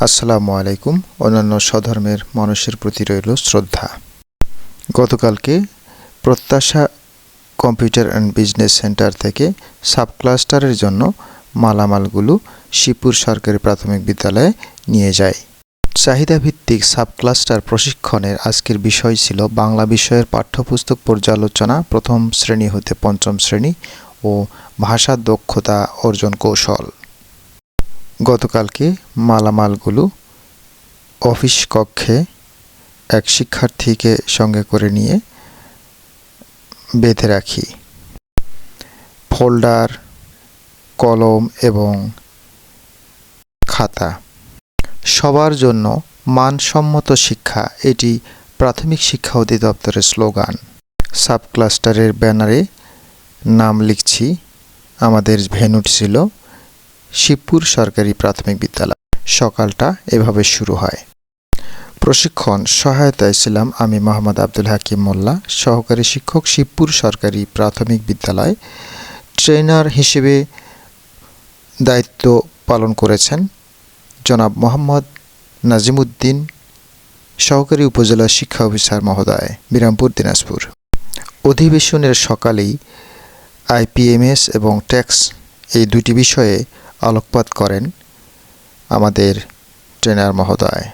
আসসালামু আলাইকুম। অন্যান্য স্বধর্মের মানুষের প্রতি রইল শ্রদ্ধা। গতকালকে প্রত্যাশা কম্পিউটার অ্যান্ড বিজনেস সেন্টার থেকে সাব ক্লাস্টারের জন্য মালামালগুলো শিবপুর সরকারি প্রাথমিক বিদ্যালয়ে নিয়ে যায়। চাহিদাভিত্তিক সাব ক্লাস্টার প্রশিক্ষণের আজকের বিষয় ছিল বাংলা বিষয়ের পাঠ্যপুস্তক পর্যালোচনা, প্রথম শ্রেণী হতে পঞ্চম শ্রেণী ও ভাষা দক্ষতা অর্জন কৌশল। গতকালকে মালামালগুলো অফিস কক্ষে এক শিক্ষার্থীকে সঙ্গে করে নিয়ে বেঁধে রাখি। ফোল্ডার, কলম এবং খাতা সবার জন্য মানসম্মত শিক্ষা, এটি প্রাথমিক শিক্ষা অধিদপ্তরের স্লোগান। সাব ক্লাস্টারের ব্যানারে নাম লিখছি। আমাদের ভেন্যু ছিল শিবপুর সরকারি প্রাথমিক বিদ্যালয়। সকালটা এভাবে শুরু হয়। প্রশিক্ষণ সহায়তায় ছিলাম আমি মোহাম্মদ আব্দুল হাকিম মোল্লা, সহকারী শিক্ষক, শিবপুর সরকারি প্রাথমিক বিদ্যালয়। ট্রেনার হিসেবে দায়িত্ব পালন করেছেন জনাব মোহাম্মদ নাজিমুদ্দিন, সহকারী উপজেলা শিক্ষা অফিসার মহোদয়, বিরামপুর, দিনাজপুর। অধিবেশনের সকালেই আইপিএমএস এবং ট্যাক্স এই দুটি বিষয়ে আলোকপাত করেন আমাদের ট্রেনার মহোদয়।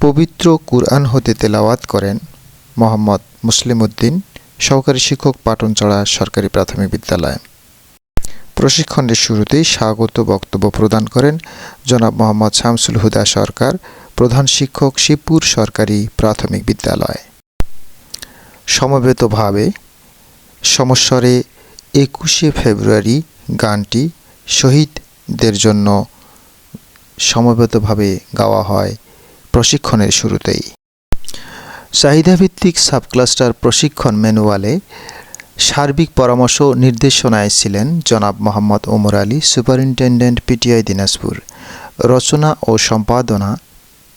পবিত্র কুরআন হতে তেলাওয়াত করেন মোহাম্মদ মুসলিম উদ্দিন, সহকারী শিক্ষক, পাটনচড়া সরকারি প্রাথমিক বিদ্যালয়। প্রশিক্ষণের শুরুতেই স্বাগত বক্তব্য প্রদান করেন জনাব মোহাম্মদ শামসুল হুদা সরকার, প্রধান শিক্ষক, শিবপুর সরকারি প্রাথমিক বিদ্যালয়। সমবেতভাবে সমস্বরে 21শে ফেব্রুয়ারি গানটি শহীদদের জন্য সমবেতভাবে গাওয়া হয় প্রশিক্ষণের শুরুতেই। চাহিদাভিত্তিক সাবক্লাস্টার প্রশিক্ষণ ম্যানুয়ালে সার্বিক পরামর্শ নির্দেশনায় ছিলেন জনাব মোহাম্মদ ওমর আলী, সুপারিনটেনডেন্ট, পিটিআই, দিনাজপুর। রচনা ও সম্পাদনা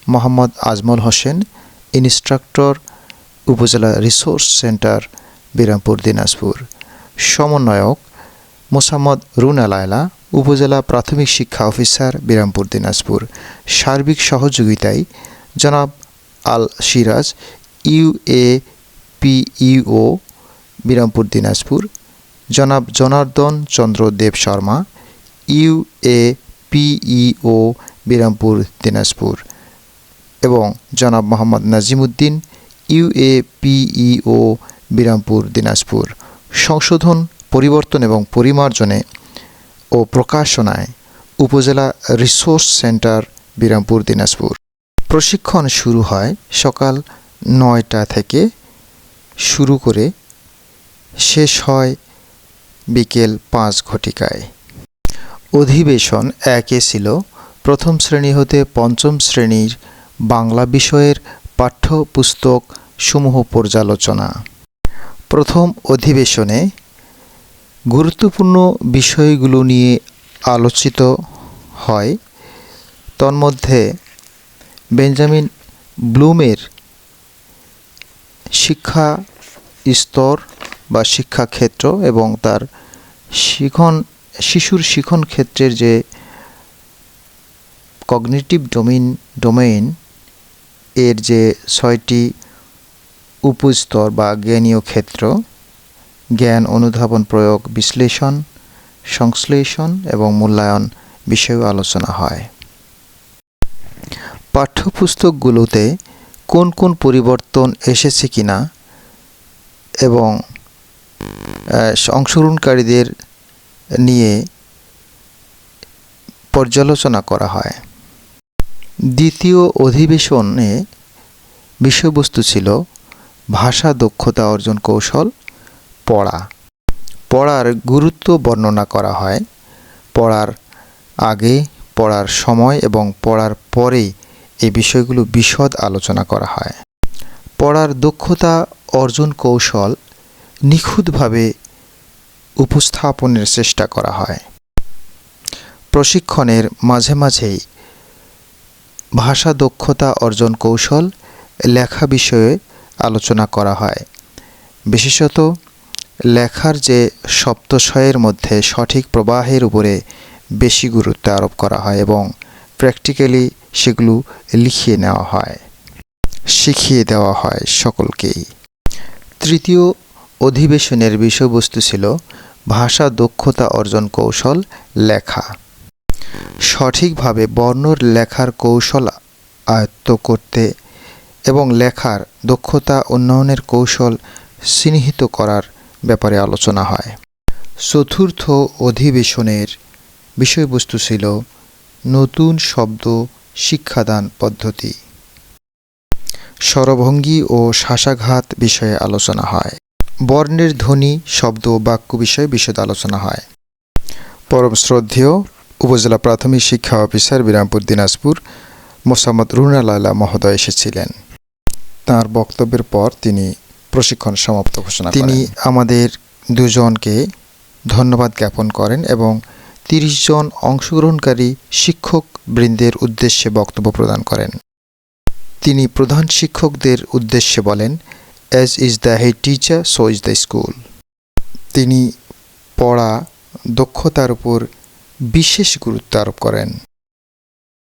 মোহাম্মদ আজমল হোসেন, ইনস্ট্রাক্টর, উপজেলা রিসোর্স সেন্টার, বিরামপুর, দিনাজপুর। সমন্বয়ক মোসাম্মদ রুনা লায়লা, উপজেলা প্রাথমিক শিক্ষা অফিসার, বিরামপুর, দিনাজপুর। সার্বিক সহযোগিতায় জনাব আল সিরাজ, ইউএপিইও, বিরামপুর, দিনাজপুর। জনাব জনার্দন চন্দ্র দেব শর্মা, ইউএপিইও, বিরামপুর, দিনাজপুর এবং জনাব মোহাম্মদ নাজিমুদ্দিন, ইউএপিইও, বিরামপুর, দিনাজপুর। সংশোধন, পরিবর্তন এবং পরিমার্জনে ও প্রকাশনায় উপজেলা রিসোর্স সেন্টার, বিরামপুর, দিনাজপুর। প্রশিক্ষণ শুরু হয় সকাল 9টা থেকে শুরু করে শেষ হয় বিকেল 5 ঘটিকায়। অধিবেশন 1-এ ছিল প্রথম শ্রেণী হতে পঞ্চম শ্রেণীর বাংলা বিষয়ের পাঠ্যপুস্তক সমূহ পর্যালোচনা। প্রথম অধিবেশনে গুরুত্বপূর্ণ বিষয়গুলো নিয়ে আলোচিত হয়। তন্মধ্যে বেঞ্জামিন ব্লুমের শিক্ষা স্তর বা শিক্ষাক্ষেত্র এবং তার শিশুর শিখন ক্ষেত্রের যে কগনিটিভ ডোমেইন এর যে 6টি উপস্তর বা জ্ঞানীয় ক্ষেত্র, জ্ঞান, অনুধাবন, প্রয়োগ, বিশ্লেষণ, সংশ্লেষণ এবং মূল্যায়ন বিষয়েও আলোচনা হয়। পাঠ্যপুস্তকগুলোতে কোন কোন পরিবর্তন এসেছে কিনা এবং অংশগ্রহণকারীদের নিয়ে পর্যালোচনা করা হয়। দ্বিতীয় অধিবেশনে বিষয়বস্তু ছিল ভাষা দক্ষতা অর্জন কৌশল, পড়ার গুরুত্ব বর্ণনা করা হয়। পড়ার আগে, পড়ার সময় এবং পড়ার পরে এই বিষয়গুলো বিশদ আলোচনা করা হয়। পড়ার দক্ষতা অর্জন কৌশল নিখুঁতভাবে উপস্থাপনের চেষ্টা করা হয়। প্রশিক্ষণের মাঝে মাঝেই ভাষা দক্ষতা অর্জন কৌশল, লেখা বিষয়ে আলোচনা করা হয়। বিশেষত লেখার যে শব্দশয়ের মধ্যে সঠিক প্রবাহের উপরে বেশি গুরুত্ব আরোপ করা হয় এবং প্র্যাকটিক্যালি সেগুলো লিখিয়ে নেওয়া হয়, শিখিয়ে দেওয়া হয় সকলকেই। তৃতীয় অধিবেশনের বিষয়বস্তু ছিল ভাষা দক্ষতা অর্জন কৌশল লেখা। সঠিকভাবে বর্ণ লেখার কৌশল আয়ত্ত করতে এবং লেখার দক্ষতা উন্নয়নের কৌশল চিহ্নিত করার ব্যাপারে আলোচনা হয়। চতুর্থ অধিবেশনের বিষয়বস্তু ছিল নতুন শব্দ শিক্ষাদান পদ্ধতি। স্বরভঙ্গি ও শ্বাসাঘাত বিষয়ে আলোচনা হয়। বর্ণের ধ্বনি শব্দ ও বাক্য বিষয়ে বিশদ আলোচনা হয়। পরম শ্রদ্ধেয় উপজেলা প্রাথমিক শিক্ষা অফিসার বিরামপুর দিনাজপুর মোসাম্মদ রুনা লায়লা মহোদয় এসেছিলেন। তার বক্তব্যের পর তিনি প্রশিক্ষণ সমাপ্ত ঘোষণা করেন। তিনি আমাদের দুজনকে ধন্যবাদ জ্ঞাপন করেন এবং 30 জন অংশগ্রহণকারী শিক্ষক বৃন্দের উদ্দেশ্যে বক্তব্য প্রদান করেন। তিনি প্রধান শিক্ষকদের উদ্দেশ্যে বলেন, as is the head teacher so is the school. তিনি পড়া দক্ষতার উপর বিশেষ গুরুত্ব আরোপ করেন।